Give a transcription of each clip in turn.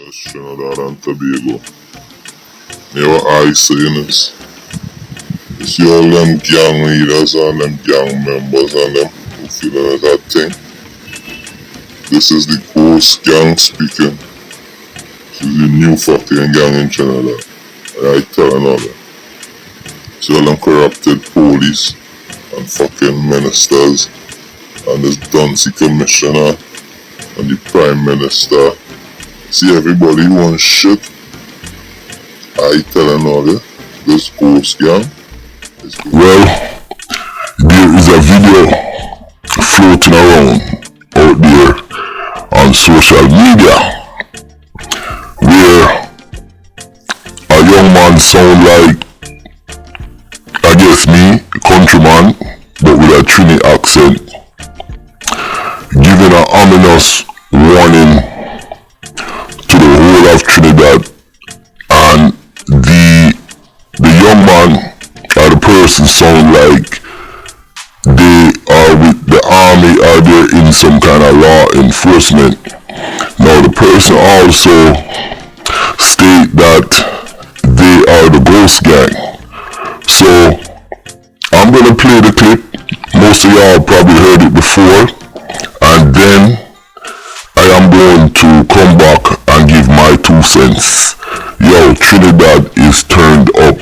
That's Trinidad and Tobago. You know what I saying is, it's all them gang leaders and them gang members and them who feeling that thing. This is the ghost gang speaking. This is the new fucking gang in Trinidad. And I telling all them. See all them corrupted police and fucking ministers and this Duncy commissioner and the prime minister. See everybody who wants shit. I telling all you, this ghost gang is good. Well, there is a video floating around out there on social media where a young man sound like, I guess me, countryman, but with a Trini accent, giving an ominous warning to the whole of Trinidad, and the young man or the person sound like they are with the army or they're in some kind of law enforcement. Now the person also state that they are the ghost gang. So I'm gonna play the clip. Most of y'all probably heard it before, and then I am going to come back and give my 2 cents. Yo, Trinidad is turned up.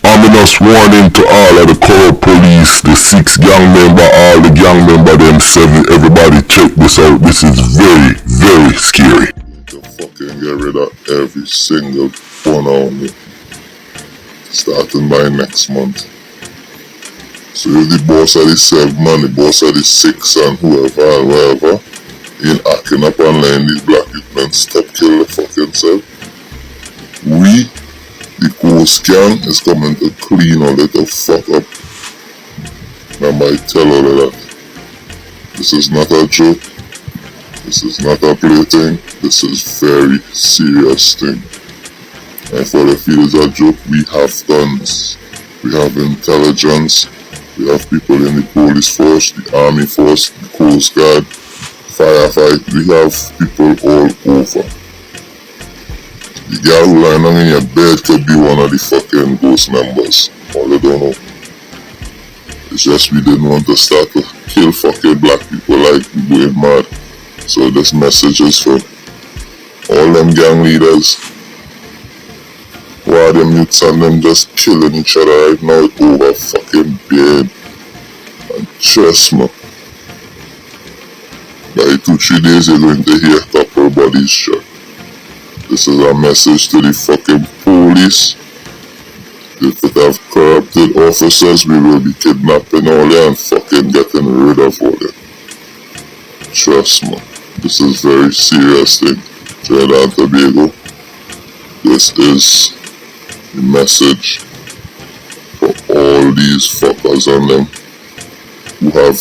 Ominous warning to all of the corrupt police, the 6 gang member, all the gang member, them 7, everybody check this out. This is very, very scary. To fucking get rid of every single one on me. Starting by next month. So if the boss of the 7 and the boss of the 6 and whoever and wherever ain't acting up and letting these black men stop kill the fucking self, we, the ghost gang, is coming to clean all that the fuck up. Remember I tell all of that. This is not a joke. This is not a plaything. This is very serious thing. And for the feel it's a joke, we have guns. We have intelligence. We have people in the police force, the army force, the coast guard, firefight. We have people all over. The guy who lying down in your bed could be one of the fucking ghost members. All I don't know. It's just we didn't want to start to kill fucking black people like we going mad. So this message is for all them gang leaders. Why them youths and them just killing each other right now over fucking beard and trust me. By 2-3 days you're going to hear a couple bodies shot. This is a message to the fucking police. If it have corrupted officers, we will be kidnapping all them and fucking getting rid of all them. Trust me. This is very serious thing. Trinidad and Tobago. This is the message for all these fuckers and them who have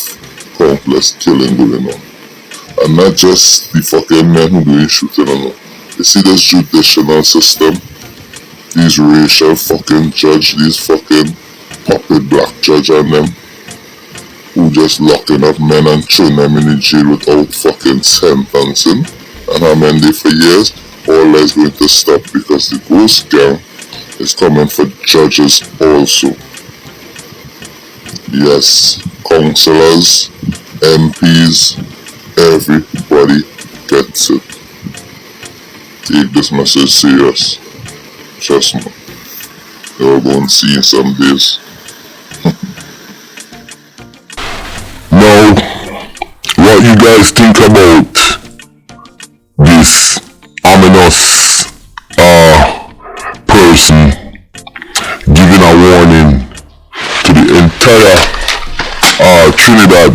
countless killing going on. And not just the fucking men who doing shooting on them. You see this judicial system, these racial fucking judge, these fucking puppet black judge and them, who just locking up men and throwing them in the jail without fucking sentencing and amending for years. All that is going to stop because the ghost gang is coming for judges also. Yes, councillors, MPs, everybody gets it. Take this message serious. Trust me. You're going to see in some days. Now, what you guys think about this ominous person giving a warning to the entire Trinidad,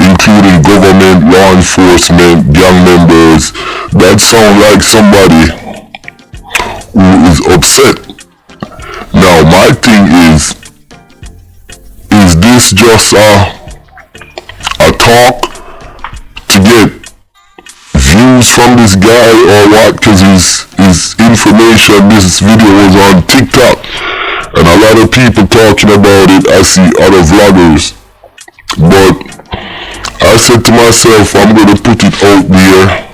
including government, law enforcement, gang members? That sound like somebody who is upset. Now my thing is this just a talk to get views from this guy or what? Because his information, this video was on TikTok and a lot of people talking about it. I see other vloggers, but I said to myself, I'm going to put it out there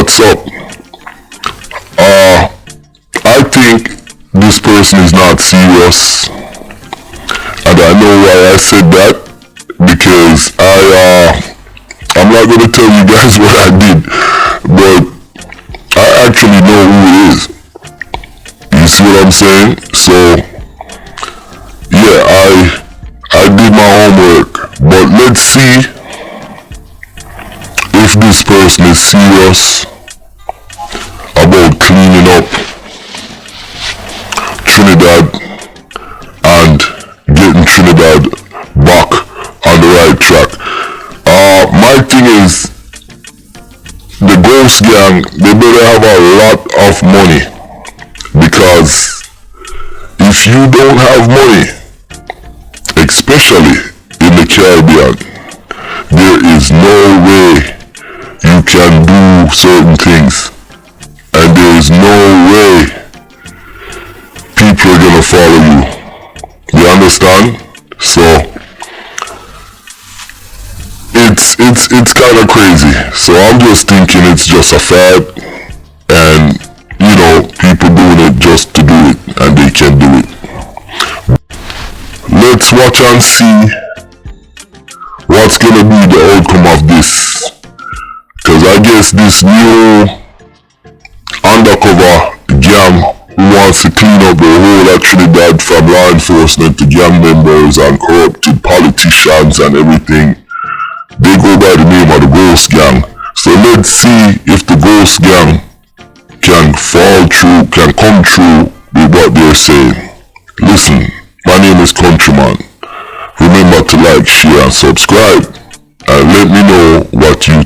what's up. I think this person is not serious, and I know why I said that, because I'm not gonna tell you guys what I did, but I actually know who it is. You see what I'm saying? So yeah, I did my homework, but let's see if this person is serious about cleaning up Trinidad and getting Trinidad back on the right track. My thing is, the ghost gang, they better have a lot of money, because if you don't have money, especially in the Caribbean, there is no way you can do certain things, and there is no way people are gonna follow you. You understand? So it's kind of crazy. So I'm just thinking it's just a fad, and you know, people doing it just to do it, and they can do it. Let's watch and see what's gonna be the outcome of this, because I guess this new undercover gang who wants to clean up the whole of Trinidad, from law enforcement to gang members and corrupted politicians and everything, they go by the name of the ghost gang. So let's see if the ghost gang can come through with what they're saying. Listen, my name is Countryman. Remember to like, share and subscribe, and let me know what you